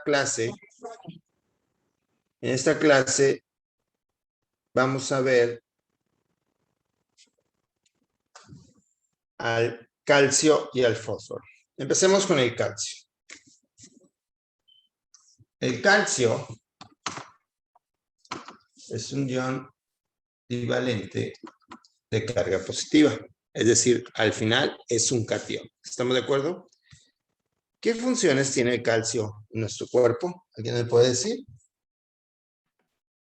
clase vamos a ver al calcio y al fósforo. Empecemos con el calcio. El calcio es un ion divalente de carga positiva. Es decir, al final es un catión. ¿Estamos de acuerdo? ¿Qué funciones tiene el calcio en nuestro cuerpo? ¿Alguien me puede decir?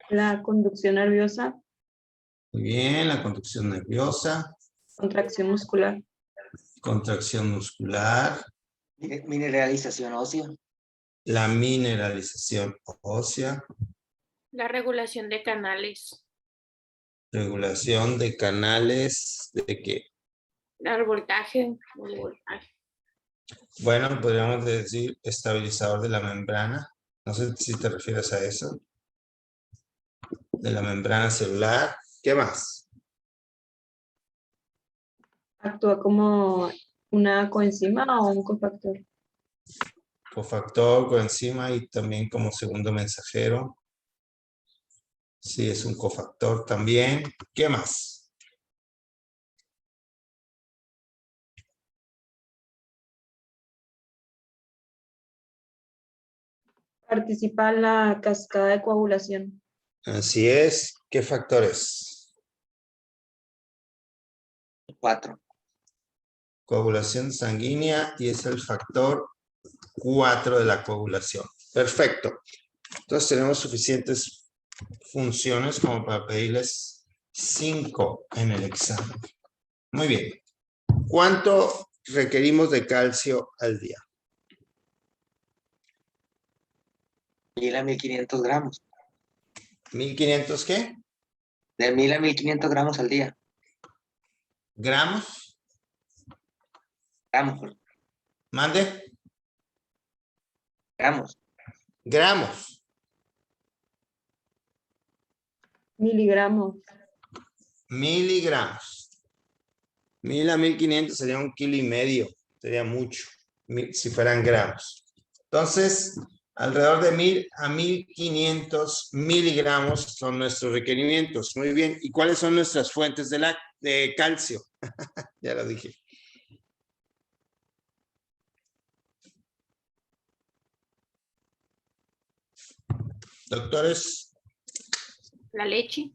La conducción nerviosa. Muy bien, la conducción nerviosa. Contracción muscular. Contracción muscular. Mineralización ósea. La mineralización ósea. La regulación de canales. Regulación de canales. ¿De qué? El voltaje. Bueno, podríamos decir estabilizador de la membrana. No sé si te refieres a eso. De la membrana celular. ¿Qué más? Actúa como una coenzima o un cofactor. Cofactor, coenzima y también como segundo mensajero. Sí, es un cofactor también. ¿Qué más? Participa en la cascada de coagulación. Así es. ¿Qué factores? 4. Coagulación sanguínea y es el factor 4 de la coagulación. Perfecto. Entonces tenemos suficientes funciones como para pedirles 5 en el examen. Muy bien. ¿Cuánto requerimos de calcio al día? 1000 a 1500 gramos. ¿1500 qué? De 1000 a 1500 gramos al día. ¿Gramos? Gramos. ¿Mande? Gramos. Gramos. Miligramos. Miligramos. 1000 a 1500 sería 1,5 kilos. Sería mucho. Si fueran gramos. Entonces, alrededor de 1000 a 1500 miligramos son nuestros requerimientos. Muy bien. ¿Y cuáles son nuestras fuentes de calcio? Ya lo dije. Doctores. La leche.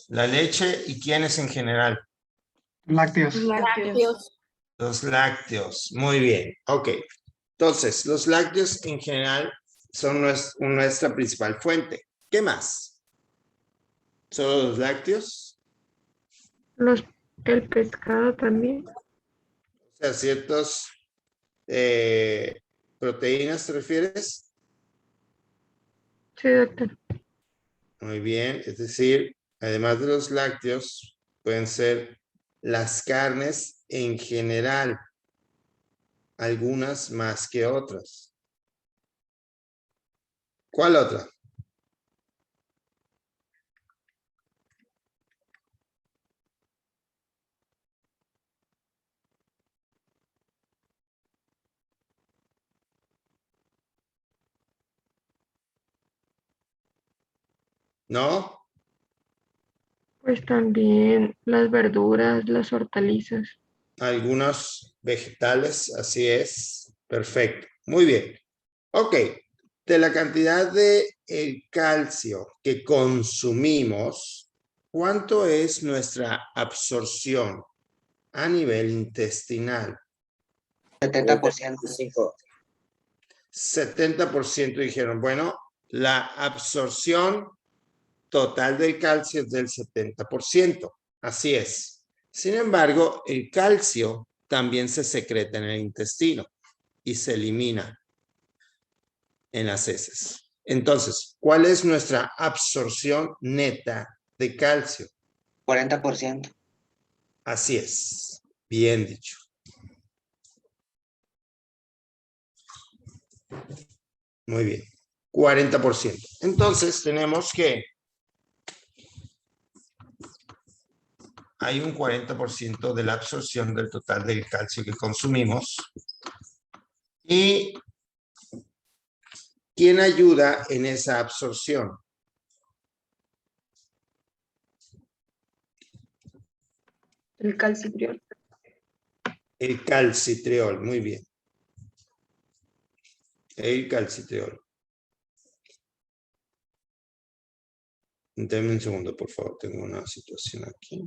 La leche y quiénes en general. Lácteos. Lácteos. Los lácteos. Muy bien. Ok. Entonces, los lácteos en general son nuestra principal fuente. ¿Qué más? ¿Solo los lácteos? El pescado también. O sea, ciertas proteínas, ¿te refieres? Sí, doctor. Muy bien. Es decir, además de los lácteos, pueden ser las carnes en general. Algunas más que otras. ¿Cuál otra? ¿No? Pues también las verduras, las hortalizas. Algunos vegetales, así es. Perfecto. Muy bien. Ok. De la cantidad de el calcio que consumimos, ¿cuánto es nuestra absorción a nivel intestinal? 70%. 70% dijeron, bueno, la absorción total del calcio es del 70%. Así es. Sin embargo, el calcio también se secreta en el intestino y se elimina en las heces. Entonces, ¿cuál es nuestra absorción neta de calcio? 40%. Así es. Bien dicho. Muy bien. 40%. Entonces, tenemos que hay un 40% de la absorción del total del calcio que consumimos. ¿Y quién ayuda en esa absorción? El calcitriol. El calcitriol, muy bien. El calcitriol. Deme un segundo, por favor. Tengo una situación aquí.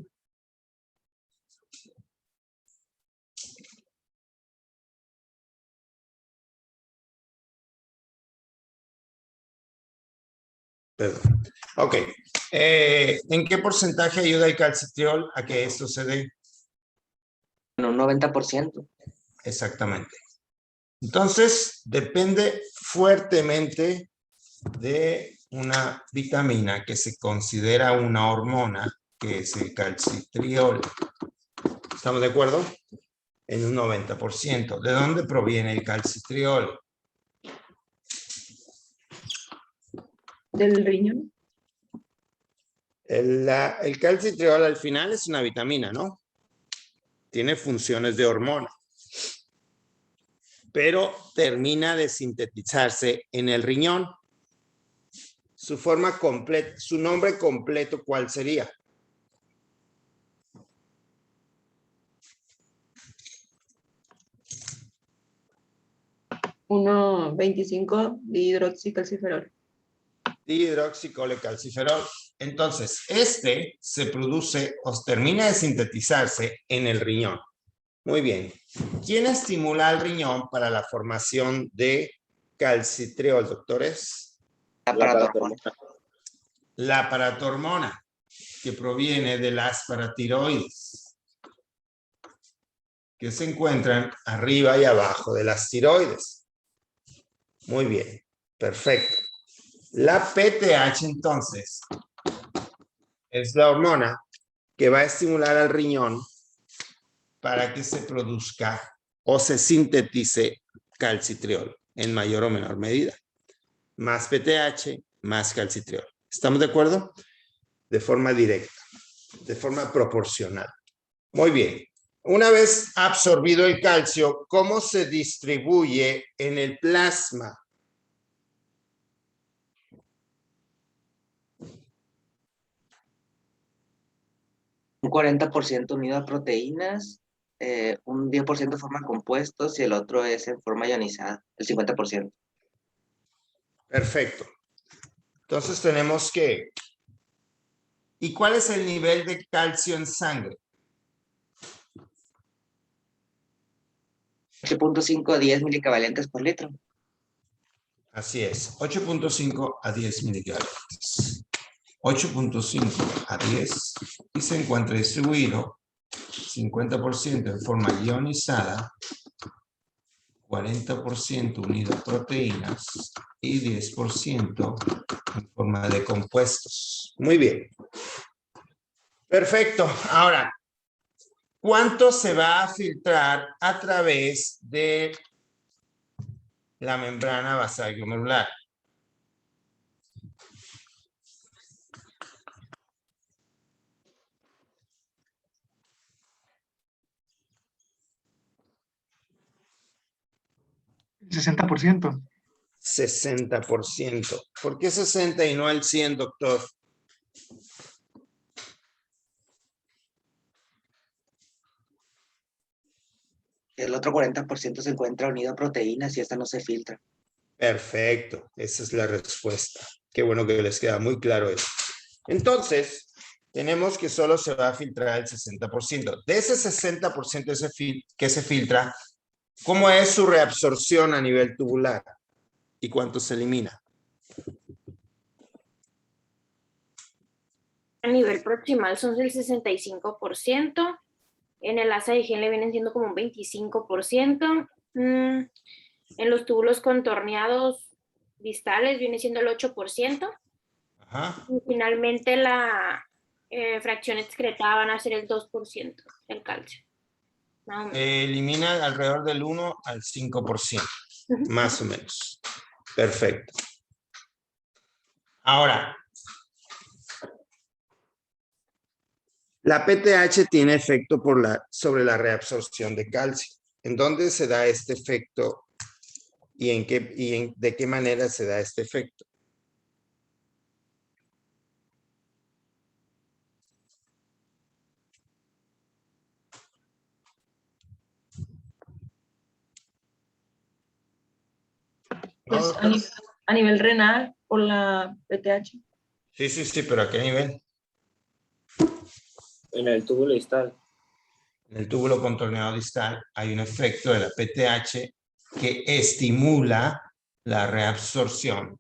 Perdón. Ok. ¿En qué porcentaje ayuda el calcitriol a que esto se dé? En un 90%. Exactamente. Entonces, depende fuertemente de una vitamina que se considera una hormona, que es el calcitriol. ¿Estamos de acuerdo? En un 90%. ¿De dónde proviene el calcitriol? Del riñón. El calcitriol al final es una vitamina, ¿no? Tiene funciones de hormona. Pero termina de sintetizarse en el riñón. Su forma completa, su nombre completo, ¿cuál sería? Uno 25 dihidroxicalciferol. Dihidroxicolecalciferol. Entonces, este se produce o termina de sintetizarse en el riñón. Muy bien. ¿Quién estimula al riñón para la formación de calcitriol, doctores? La paratormona. La paratormona, que proviene de las paratiroides, que se encuentran arriba y abajo de las tiroides. Muy bien, perfecto. La PTH, entonces, es la hormona que va a estimular al riñón para que se produzca o se sintetice calcitriol en mayor o menor medida. Más PTH, más calcitriol. ¿Estamos de acuerdo? De forma directa, de forma proporcional. Muy bien. Una vez absorbido el calcio, ¿cómo se distribuye en el plasma? Un 40% unido a proteínas, un 10% forma compuestos y el otro es en forma ionizada, el 50%. Perfecto. Entonces tenemos que... ¿Y cuál es el nivel de calcio en sangre? 8.5 a 10 milicavalentes por litro. Así es, 8.5 a 10 milicavalentes. 8.5 a 10 y se encuentra distribuido 50% en forma ionizada, 40% unido a proteínas y 10% en forma de compuestos. Muy bien. Perfecto. Ahora, ¿cuánto se va a filtrar a través de la membrana basal glomerular? El 60%. 60%. ¿Por qué 60 y no el 100, doctor? El otro 40% se encuentra unido a proteínas y esta no se filtra. Perfecto, esa es la respuesta. Qué bueno que les queda muy claro eso. Entonces, tenemos que solo se va a filtrar el 60%. De ese 60% que se filtra, ¿cómo es su reabsorción a nivel tubular? ¿Y cuánto se elimina? A nivel proximal son del 65%. En el asa de Henle vienen siendo como un 25%. En los túbulos contorneados distales viene siendo el 8%. Ajá. Y finalmente la fracción excretada van a ser el 2% del calcio. Elimina alrededor del 1 al 5%, más o menos. Perfecto. Ahora, la PTH tiene efecto sobre la reabsorción de calcio. ¿En dónde se da este efecto de qué manera se da este efecto. Pues a nivel renal por la PTH. Sí, pero ¿a qué nivel? En el túbulo distal. En el túbulo contorneado distal hay un efecto de la PTH que estimula la reabsorción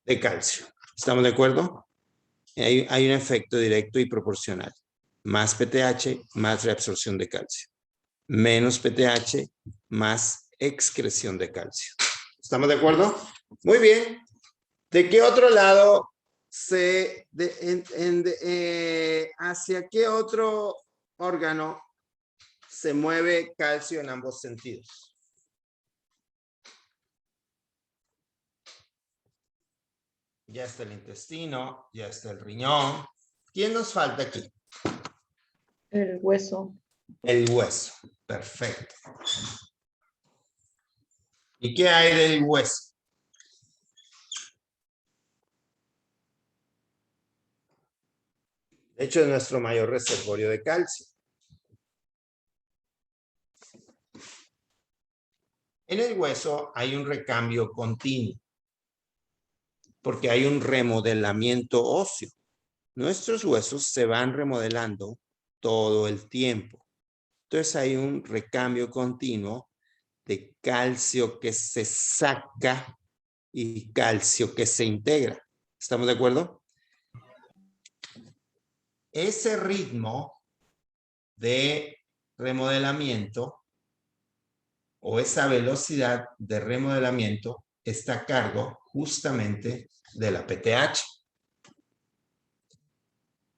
de calcio. ¿Estamos de acuerdo? Hay un efecto directo y proporcional. Más PTH, más reabsorción de calcio. Menos PTH, más excreción de calcio. ¿Estamos de acuerdo? Muy bien. ¿De qué otro lado hacia qué otro órgano se mueve calcio en ambos sentidos? Ya está el intestino, ya está el riñón. ¿Quién nos falta aquí? El hueso. El hueso. Perfecto. ¿Y qué hay del hueso? De hecho, es nuestro mayor reservorio de calcio. En el hueso hay un recambio continuo, porque hay un remodelamiento óseo. Nuestros huesos se van remodelando todo el tiempo. Entonces hay un recambio continuo de calcio que se saca y calcio que se integra. ¿Estamos de acuerdo? Ese ritmo de remodelamiento o esa velocidad de remodelamiento está a cargo justamente de la PTH,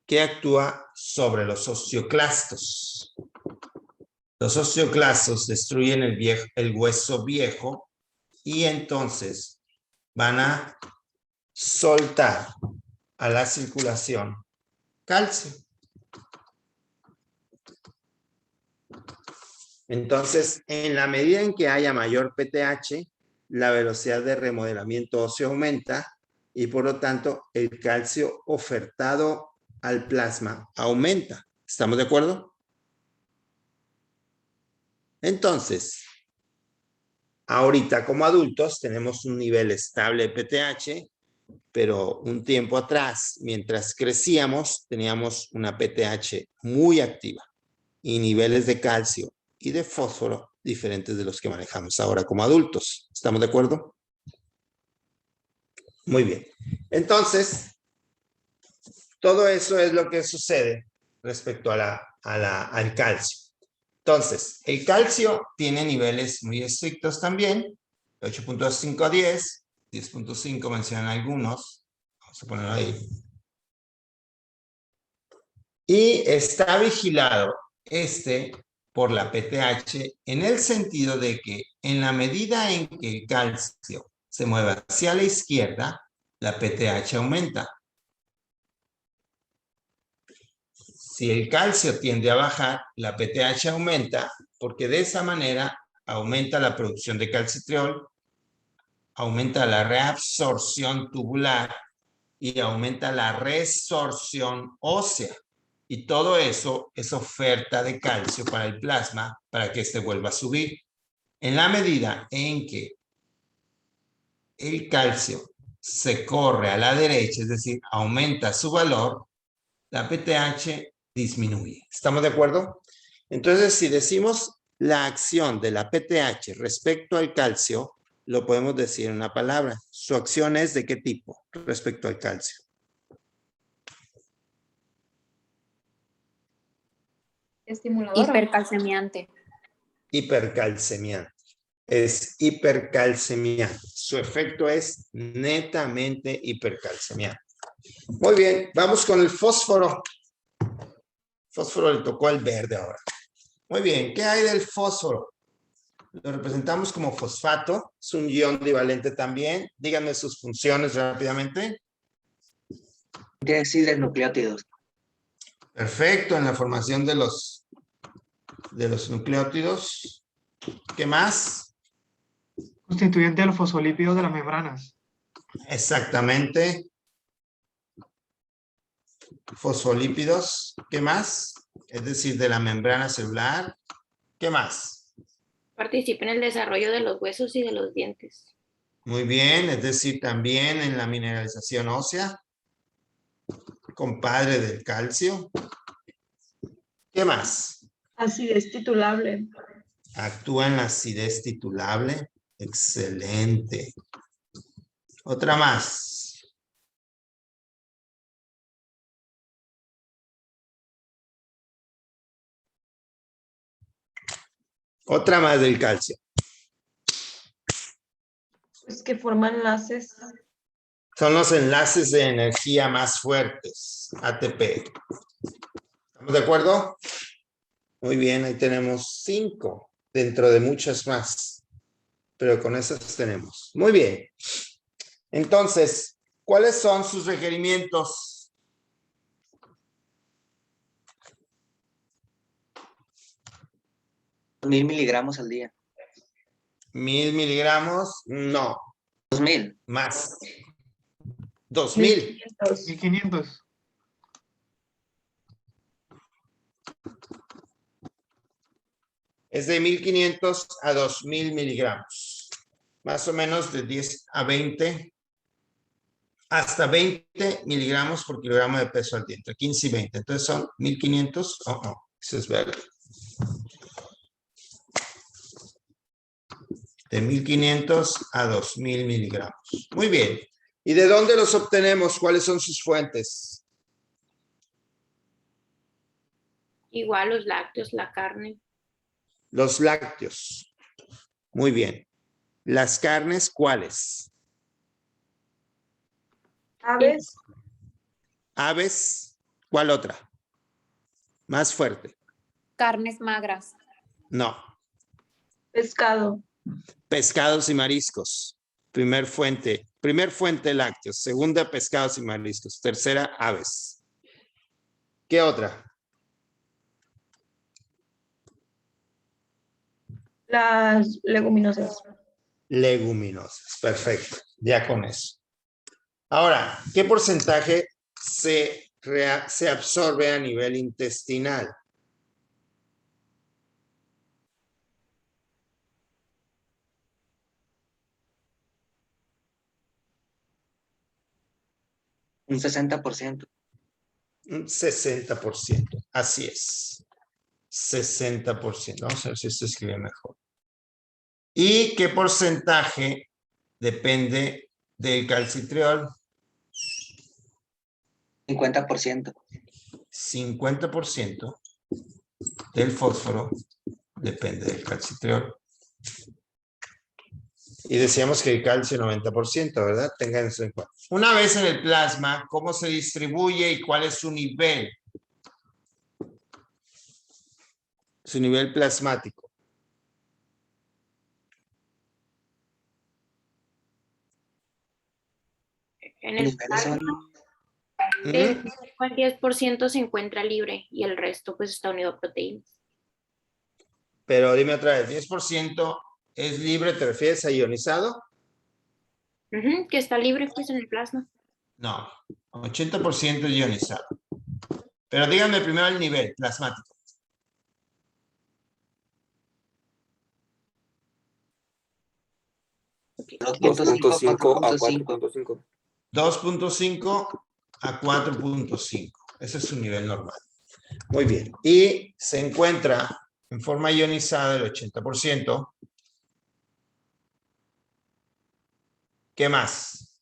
que actúa sobre los osteoclastos. Los osteoclastos destruyen el hueso viejo y entonces van a soltar a la circulación calcio. Entonces, en la medida en que haya mayor PTH, la velocidad de remodelamiento óseo aumenta y por lo tanto el calcio ofertado al plasma aumenta. ¿Estamos de acuerdo? Entonces, ahorita como adultos tenemos un nivel estable de PTH, pero un tiempo atrás, mientras crecíamos, teníamos una PTH muy activa y niveles de calcio y de fósforo diferentes de los que manejamos ahora como adultos. ¿Estamos de acuerdo? Muy bien. Entonces, todo eso es lo que sucede respecto al calcio. Entonces, el calcio tiene niveles muy estrictos también, 8.5 a 10, 10.5 mencionan algunos, vamos a ponerlo ahí. Y está vigilado por la PTH en el sentido de que en la medida en que el calcio se mueve hacia la izquierda, la PTH aumenta. Si el calcio tiende a bajar, la PTH aumenta porque de esa manera aumenta la producción de calcitriol, aumenta la reabsorción tubular y aumenta la resorción ósea. Y todo eso es oferta de calcio para el plasma para que éste vuelva a subir. En la medida en que el calcio se corre a la derecha, es decir, aumenta su valor, la PTH disminuye. ¿Estamos de acuerdo? Entonces, si decimos la acción de la PTH respecto al calcio, lo podemos decir en una palabra. ¿Su acción es de qué tipo respecto al calcio? Estimuladora. Hipercalcemiante. Hipercalcemiante. Es hipercalcemiante. Su efecto es netamente hipercalcemiante. Muy bien, vamos con el fósforo. Fósforo le tocó al verde ahora. Muy bien, ¿qué hay del fósforo? Lo representamos como fosfato. Es un ion divalente también. Díganme sus funciones rápidamente. Déciles nucleótidos. Perfecto, en la formación de los de los nucleótidos. ¿Qué más? Constituyente de los fosfolípidos de las membranas. Exactamente. Fosfolípidos. ¿Qué más? Es decir, de la membrana celular. ¿Qué más? Participa en el desarrollo de los huesos y de los dientes. Muy bien, es decir, también en la mineralización ósea. Compadre del calcio. ¿Qué más? Acidez titulable. Actúa en la acidez titulable. Excelente. Otra más. Otra más del calcio. Pues que forma enlaces. Son los enlaces de energía más fuertes, ATP. ¿Estamos de acuerdo? Muy bien, ahí tenemos 5 dentro de muchas más. Pero con esas tenemos. Muy bien. Entonces, ¿cuáles son sus requerimientos? ¿1000 miligramos al día? 1000 miligramos, no, 2000. más. 2000. 1500. 1500. Es de 1500 a 2000 miligramos. Más o menos de 10 a 20. Hasta 20 miligramos por kilogramo de peso al día. Entre 15 y 20. Entonces son 1500. Eso es verde. De 1500 a 2000 miligramos. Muy bien. ¿Y de dónde los obtenemos? ¿Cuáles son sus fuentes? Igual los lácteos, la carne. Los lácteos. Muy bien. ¿Las carnes cuáles? Aves. Aves. ¿Cuál otra? Más fuerte. Carnes magras. No. Pescado. Pescados y mariscos. Primer fuente lácteos. Segunda, pescados y mariscos. Tercera, aves. ¿Qué otra? Las leguminosas. Leguminosas. Perfecto. Ya con eso. Ahora, ¿qué porcentaje se absorbe a nivel intestinal? Un 60%. Un 60%. Así es. 60%. Vamos a ver si esto escribe mejor. ¿Y qué porcentaje depende del calcitriol? 50%. 50% del fósforo depende del calcitriol. Y decíamos que el calcio 90%, ¿verdad? Tengan eso en cuenta. Una vez en el plasma, ¿cómo se distribuye y cuál es su nivel? Su nivel plasmático. En el Niveles son ¿Mm? el 10% se encuentra libre y el resto pues está unido a proteínas. Pero dime otra vez, ¿10% es libre? ¿Te refieres a ionizado? Que está libre pues en el plasma. No, 80% es ionizado. Pero díganme primero el nivel plasmático. Okay. 2.5 a 4.5. 2.5 a 4.5. Ese es su nivel normal. Muy bien. Y se encuentra en forma ionizada el 80%. ¿Qué más?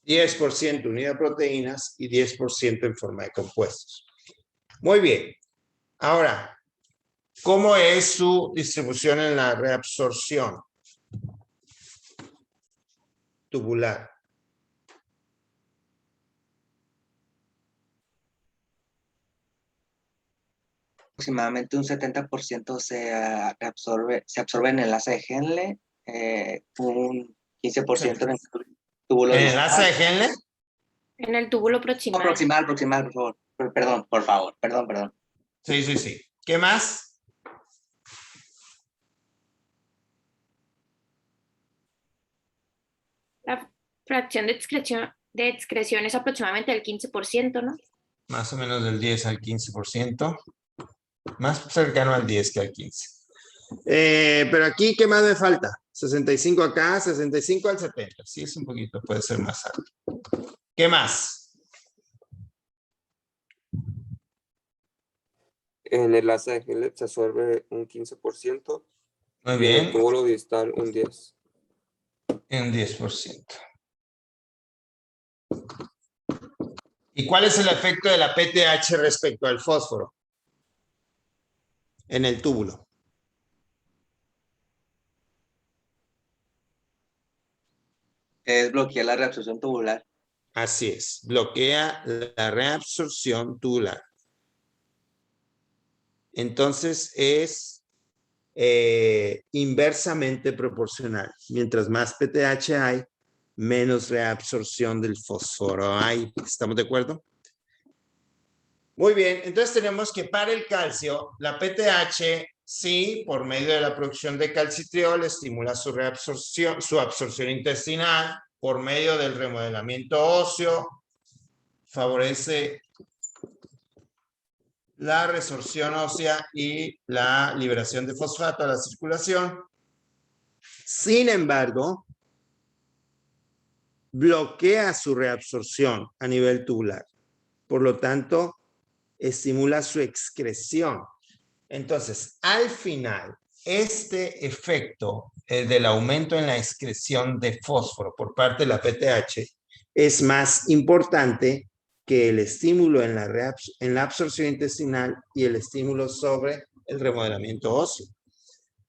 %, unidad de proteínas y 10% en forma de compuestos. Muy bien. Ahora, ¿cómo es su distribución en la reabsorción tubular? aproximadamente un 70% se absorbe en el enlace de Henle, un 15% en el túbulo ¿En el enlace distal. de Henle? En el túbulo proximal. Proximal, por favor. Perdón, por favor, perdón. Sí. ¿Qué más? La fracción de excreción es aproximadamente el 15%, ¿no? Más o menos del 10 al 15%. Más cercano al 10 que al 15. Pero aquí, ¿qué más me falta? 65 acá, 65 al 70. Sí, es un poquito, puede ser más alto. ¿Qué más? En el asa de Henle se absorbe un 15%. Muy Y en bien. el túbulo distal un 10%. Un 10%. ¿Y cuál es el efecto de la PTH respecto al fósforo? En el túbulo. Es bloquear la reabsorción tubular. Así es. Bloquea la reabsorción tubular. Entonces es inversamente proporcional. Mientras más PTH hay, menos reabsorción del fósforo hay. ¿Estamos de acuerdo? Muy bien. Entonces tenemos que para el calcio, la PTH, sí, por medio de la producción de calcitriol, estimula su reabsorción, su absorción intestinal, por medio del remodelamiento óseo, favorece la resorción ósea y la liberación de fosfato a la circulación. Sin embargo, bloquea su reabsorción a nivel tubular. Por lo tanto, estimula su excreción. Entonces, al final, este efecto del aumento en la excreción de fósforo por parte de la PTH es más importante que el estímulo en la absorción intestinal y el estímulo sobre el remodelamiento óseo.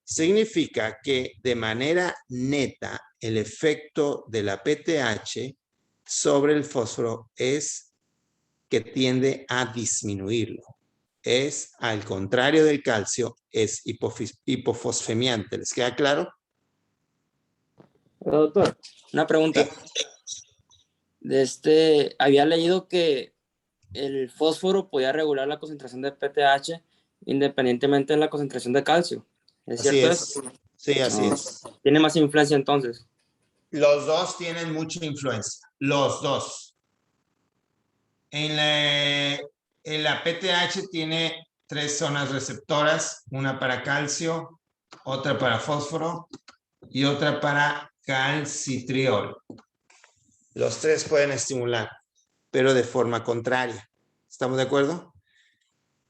Significa que de manera neta el efecto de la PTH sobre el fósforo es que tiende a disminuirlo. Es al contrario del calcio, es hipofosfemiante. ¿Les queda claro? Doctor, una pregunta. Había leído que el fósforo podía regular la concentración de PTH independientemente de la concentración de calcio. ¿Es Así cierto es. eso? Sí, así No. es. ¿Tiene más influencia entonces? Los dos tienen mucha influencia. Los dos. En la PTH tiene 3 zonas receptoras, una para calcio, otra para fósforo y otra para calcitriol. Los 3 pueden estimular, pero de forma contraria. ¿Estamos de acuerdo?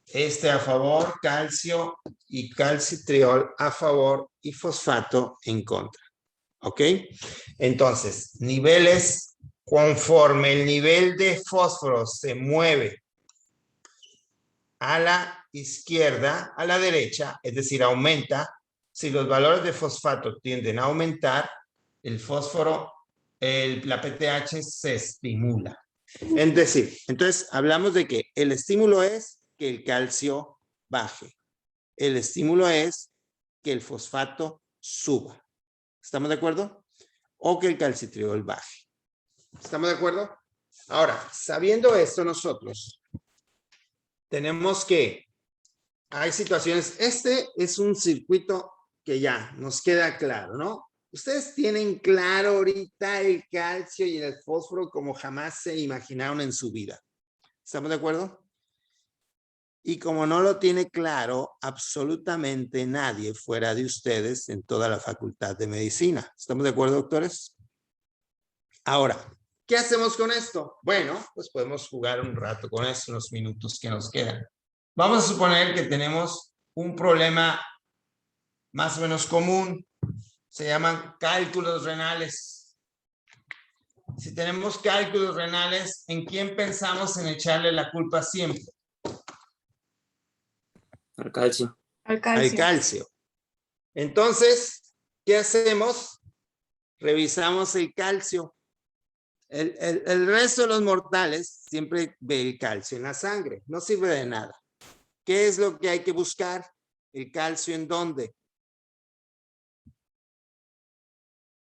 Este a favor, calcio y calcitriol a favor y fosfato en contra. ¿Ok? Entonces, niveles, conforme el nivel de fósforo se mueve a la izquierda, a la derecha, es decir, aumenta. Si los valores de fosfato tienden a aumentar, el fósforo, la PTH se estimula. Es decir, entonces hablamos de que el estímulo es que el calcio baje. El estímulo es que el fosfato suba. ¿Estamos de acuerdo? O que el calcitriol baje. ¿Estamos de acuerdo? Ahora, sabiendo esto nosotros, tenemos que, hay situaciones, este es un circuito que ya nos queda claro, ¿no? Ustedes tienen claro ahorita el calcio y el fósforo como jamás se imaginaron en su vida. ¿Estamos de acuerdo? Y como no lo tiene claro absolutamente nadie fuera de ustedes en toda la Facultad de Medicina. ¿Estamos de acuerdo, doctores? Ahora, ¿qué hacemos con esto? Bueno, pues podemos jugar un rato con esto, los minutos que nos quedan. Vamos a suponer que tenemos un problema más o menos común. Se llaman cálculos renales. Si tenemos cálculos renales, ¿en quién pensamos en echarle la culpa siempre? Al calcio. Al Al calcio. calcio. Entonces, ¿qué hacemos? Revisamos el calcio. El resto de los mortales siempre ve el calcio en la sangre. No sirve de nada. ¿Qué es lo que hay que buscar? ¿El calcio en dónde?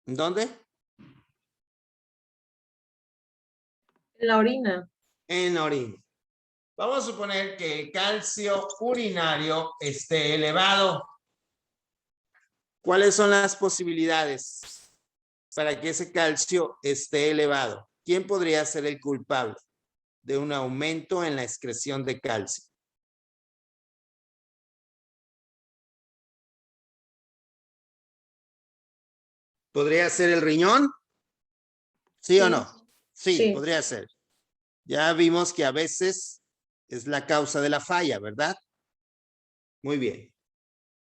¿En dónde? En la orina. En orina. Vamos a suponer que el calcio urinario esté elevado. ¿Cuáles son las posibilidades para que ese calcio esté elevado? ¿Quién podría ser el culpable de un aumento en la excreción de calcio? ¿Podría ser el riñón? ¿Sí o Sí. no? Sí, Sí. podría ser. Ya vimos que a veces es la causa de la falla, ¿verdad? Muy bien.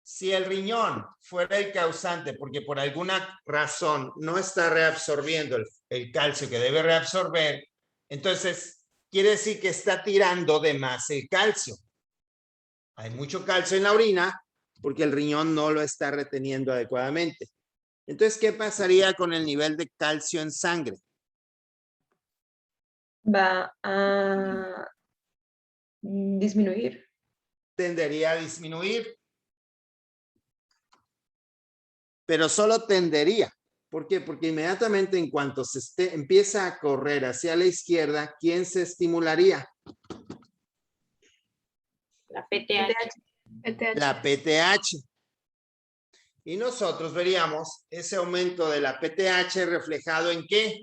Si el riñón fuera el causante porque por alguna razón no está reabsorbiendo el calcio que debe reabsorber, entonces quiere decir que está tirando de más el calcio. Hay mucho calcio en la orina porque el riñón no lo está reteniendo adecuadamente. Entonces, ¿qué pasaría con el nivel de calcio en sangre? Va a disminuir. Tendería a disminuir. Pero solo tendería. ¿Por qué? Porque inmediatamente en cuanto empieza a correr hacia la izquierda, ¿quién se estimularía? La PTH. La PTH. Y nosotros veríamos ese aumento de la PTH reflejado ¿en qué?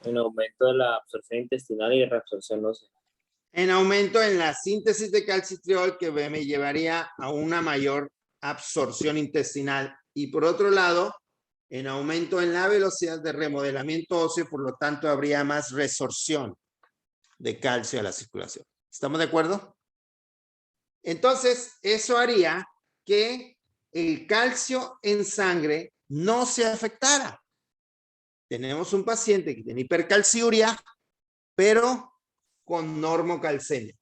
En aumento de la absorción intestinal y reabsorción ósea. En aumento en la síntesis de calcitriol que me llevaría a una mayor absorción intestinal. Y por otro lado, en aumento en la velocidad de remodelamiento óseo, por lo tanto habría más resorción de calcio a la circulación. ¿Estamos de acuerdo? Entonces, eso haría que el calcio en sangre no se afectara. Tenemos un paciente que tiene hipercalciuria, pero con normocalcemia.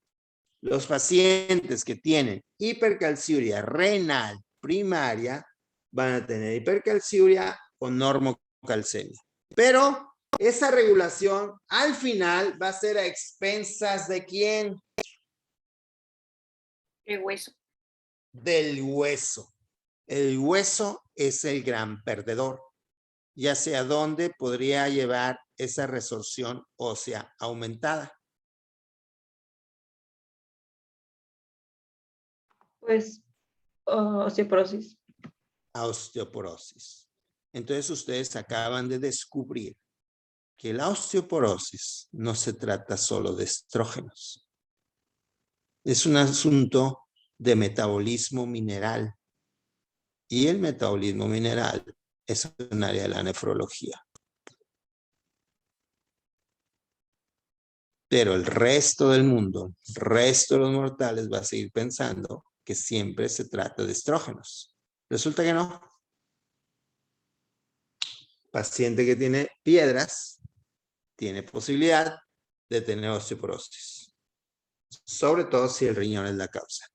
Los pacientes que tienen hipercalciuria renal primaria van a tener hipercalciuria con normocalcemia. Pero esa regulación al final va a ser a expensas ¿de quién? El hueso. Del hueso. El hueso es el gran perdedor. Y hacia dónde podría llevar esa resorción ósea aumentada. Pues osteoporosis. A osteoporosis. Entonces ustedes acaban de descubrir que la osteoporosis no se trata solo de estrógenos. Es un asunto de metabolismo mineral. Y el metabolismo mineral es un área de la nefrología. Pero el resto del mundo, el resto de los mortales va a seguir pensando que siempre se trata de estrógenos. Resulta que no. Paciente que tiene piedras tiene posibilidad de tener osteoporosis. Sobre todo si el riñón es la causa.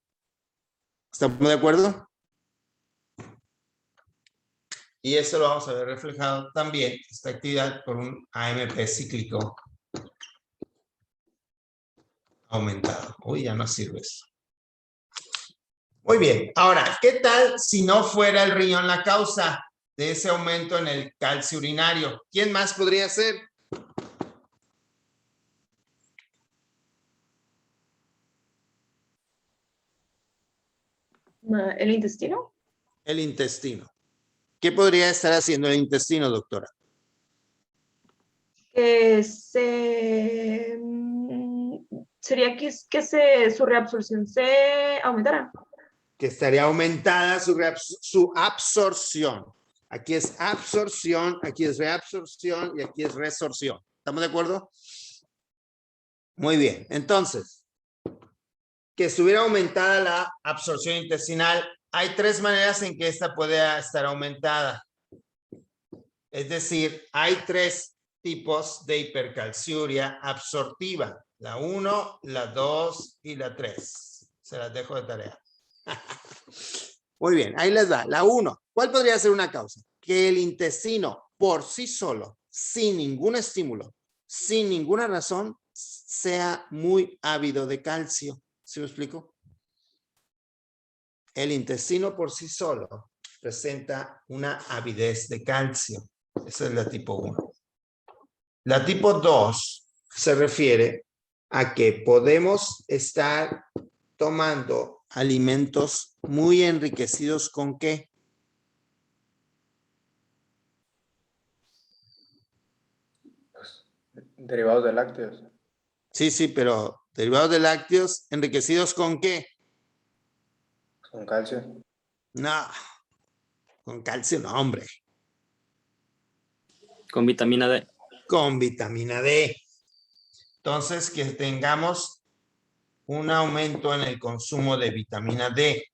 ¿Estamos de acuerdo? Y eso lo vamos a ver reflejado también, esta actividad, por un AMP cíclico aumentado. Uy, ya no sirve eso. Muy bien. Ahora, ¿qué tal si no fuera el riñón la causa de ese aumento en el calcio urinario? ¿Quién más podría ser? ¿El intestino? El intestino. ¿Qué podría estar haciendo el intestino, doctora? Sería que su reabsorción se aumentara. Que estaría aumentada su absorción. Aquí es absorción, aquí es reabsorción y aquí es resorción. ¿Estamos de acuerdo? Muy bien. Entonces, que estuviera aumentada la absorción intestinal. Hay tres maneras en que esta puede estar aumentada. Es decir, hay tres tipos de hipercalciuria absortiva. La 1, la 2 y la 3. Se las dejo de tarea. Muy bien, ahí les da. La 1. ¿Cuál podría ser una causa? Que el intestino por sí solo, sin ningún estímulo, sin ninguna razón, sea muy ávido de calcio. ¿Sí me explico? El intestino por sí solo, presenta una avidez de calcio. Esa es la tipo 1. La tipo 2 se refiere a que podemos estar tomando alimentos muy enriquecidos ¿con qué? Derivados de lácteos. Sí, pero derivados de lácteos enriquecidos ¿con qué? Con calcio. No, con calcio no, hombre. Con vitamina D. Con vitamina D. Entonces, que tengamos un aumento en el consumo de vitamina D.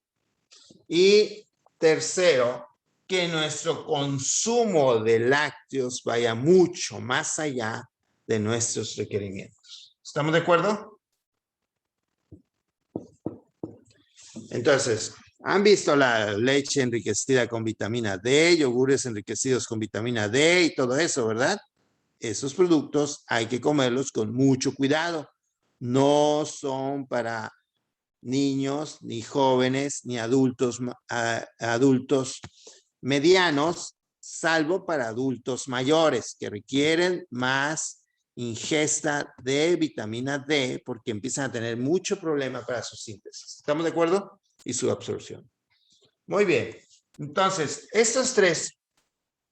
Y tercero, que nuestro consumo de lácteos vaya mucho más allá de nuestros requerimientos. ¿Estamos de acuerdo? Entonces, ¿han visto la leche enriquecida con vitamina D, yogures enriquecidos con vitamina D y todo eso, verdad? Esos productos hay que comerlos con mucho cuidado. No son para niños, ni jóvenes, ni adultos, adultos medianos, salvo para adultos mayores que requieren más ingesta de vitamina D porque empiezan a tener mucho problema para su síntesis. ¿Estamos de acuerdo? Y su absorción. Muy bien. Entonces, estos tres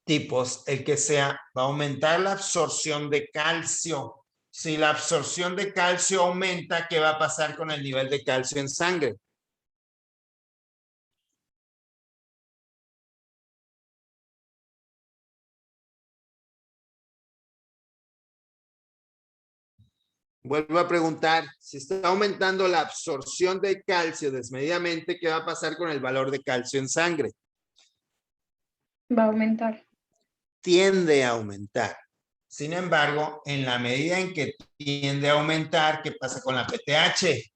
tipos, el que sea, va a aumentar la absorción de calcio. Si la absorción de calcio aumenta, ¿qué va a pasar con el nivel de calcio en sangre? Vuelvo a preguntar, si está aumentando la absorción de calcio desmedidamente, ¿qué va a pasar con el valor de calcio en sangre? Va a aumentar. Tiende a aumentar. Sin embargo, en la medida en que tiende a aumentar, ¿qué pasa con la PTH?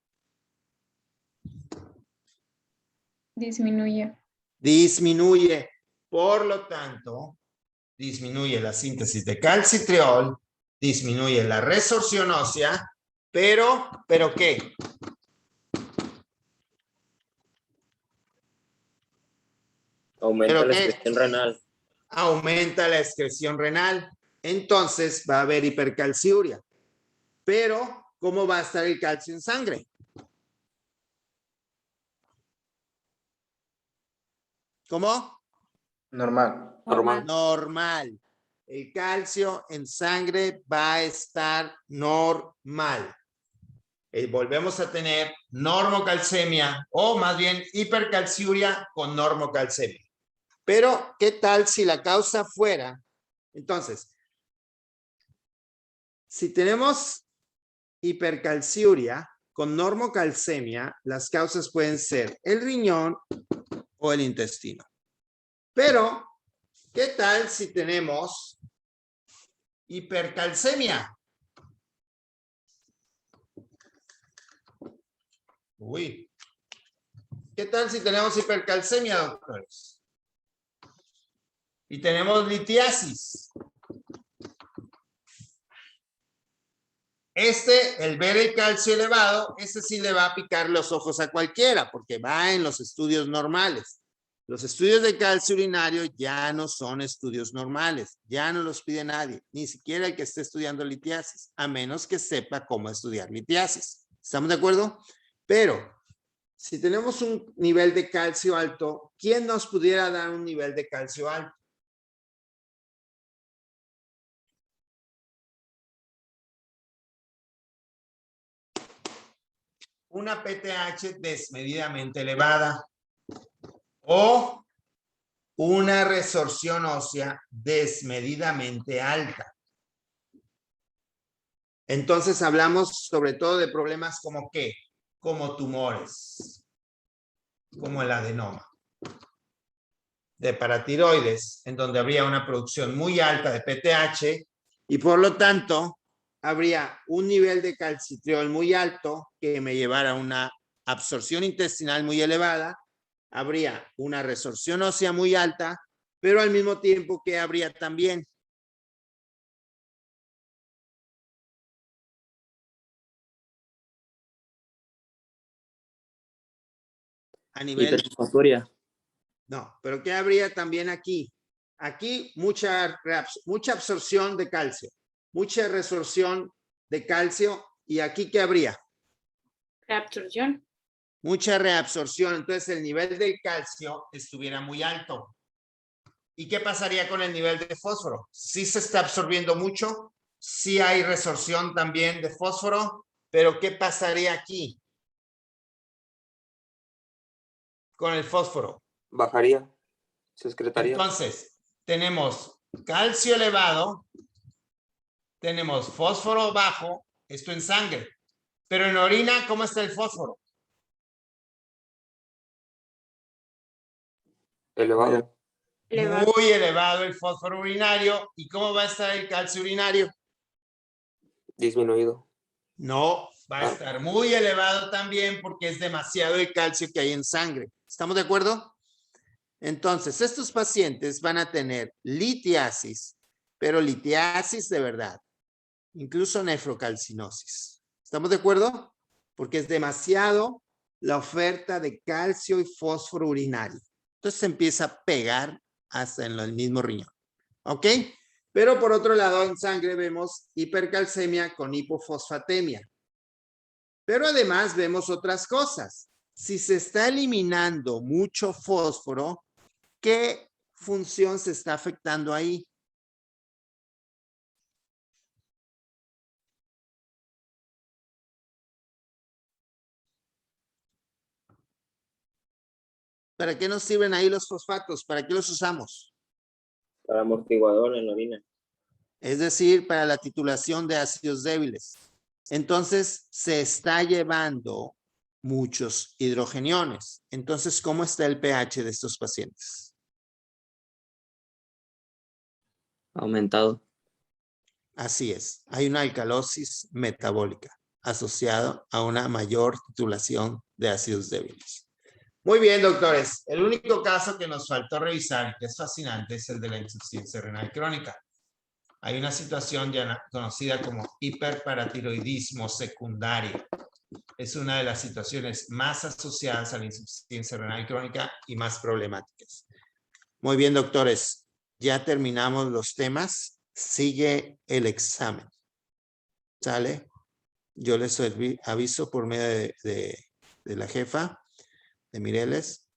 Disminuye. Disminuye. Por lo tanto, disminuye la síntesis de calcitriol, disminuye la resorción ósea, ¿pero qué? Aumenta la excreción renal. Aumenta la excreción renal. Entonces va a haber hipercalciuria. Pero, ¿cómo va a estar el calcio en sangre? ¿Cómo? Normal. Normal. El calcio en sangre va a estar normal. Volvemos a tener normocalcemia o más bien hipercalciuria con normocalcemia. Pero, ¿qué tal si la causa fuera? Entonces, si tenemos hipercalciuria con normocalcemia, las causas pueden ser el riñón o el intestino. Pero, ¿qué tal si tenemos hipercalcemia? Uy. ¿Qué tal si tenemos hipercalcemia, doctores? Y tenemos litiasis. El ver el calcio elevado, sí le va a picar los ojos a cualquiera, porque va en los estudios normales. Los estudios de calcio urinario ya no son estudios normales, ya no los pide nadie, ni siquiera el que esté estudiando litiasis, a menos que sepa cómo estudiar litiasis. ¿Estamos de acuerdo? Pero, si tenemos un nivel de calcio alto, ¿quién nos pudiera dar un nivel de calcio alto? Una PTH desmedidamente elevada o una resorción ósea desmedidamente alta. Entonces hablamos sobre todo de problemas como ¿qué? Como tumores, como el adenoma de paratiroides, en donde habría una producción muy alta de PTH y por lo tanto habría un nivel de calcitriol muy alto que me llevara a una absorción intestinal muy elevada, habría una resorción ósea muy alta, pero al mismo tiempo que habría también a nivel Hiperfosfuria. No, pero ¿qué habría también aquí? Aquí mucha absorción de calcio, mucha resorción de calcio. ¿Y aquí qué habría? Reabsorción. Mucha reabsorción. Entonces el nivel del calcio estuviera muy alto. ¿Y qué pasaría con el nivel de fósforo? Sí se está absorbiendo mucho, sí hay resorción también de fósforo, pero ¿qué pasaría aquí con el fósforo? Bajaría, se excretaría. Entonces, tenemos calcio elevado, tenemos fósforo bajo, esto en sangre, pero en orina, ¿cómo está el fósforo? Elevado. Elevado. Muy elevado el fósforo urinario. ¿Y cómo va a estar el calcio urinario? Disminuido. No, va a estar muy elevado también porque es demasiado el calcio que hay en sangre. ¿Estamos de acuerdo? Entonces, estos pacientes van a tener litiasis, pero litiasis de verdad, incluso nefrocalcinosis. ¿Estamos de acuerdo? Porque es demasiado la oferta de calcio y fósforo urinario. Entonces se empieza a pegar hasta en el mismo riñón. ¿Ok? Pero por otro lado, en sangre vemos hipercalcemia con hipofosfatemia. Pero además vemos otras cosas. Si se está eliminando mucho fósforo, ¿qué función se está afectando ahí? ¿Para qué nos sirven ahí los fosfatos? ¿Para qué los usamos? Para amortiguador en la orina. Es decir, para la titulación de ácidos débiles. Entonces, se está llevando muchos hidrogeniones. Entonces, ¿cómo está el pH de estos pacientes? Aumentado. Así es. Hay una alcalosis metabólica asociada a una mayor titulación de ácidos débiles. Muy bien, doctores. El único caso que nos faltó revisar, que es fascinante, es el de la insuficiencia renal crónica. Hay una situación ya conocida como hiperparatiroidismo secundario. Es una de las situaciones más asociadas a la insuficiencia renal crónica y más problemáticas. Muy bien, doctores. Ya terminamos los temas. Sigue el examen. ¿Sale? Yo les aviso por medio de la jefa de Mireles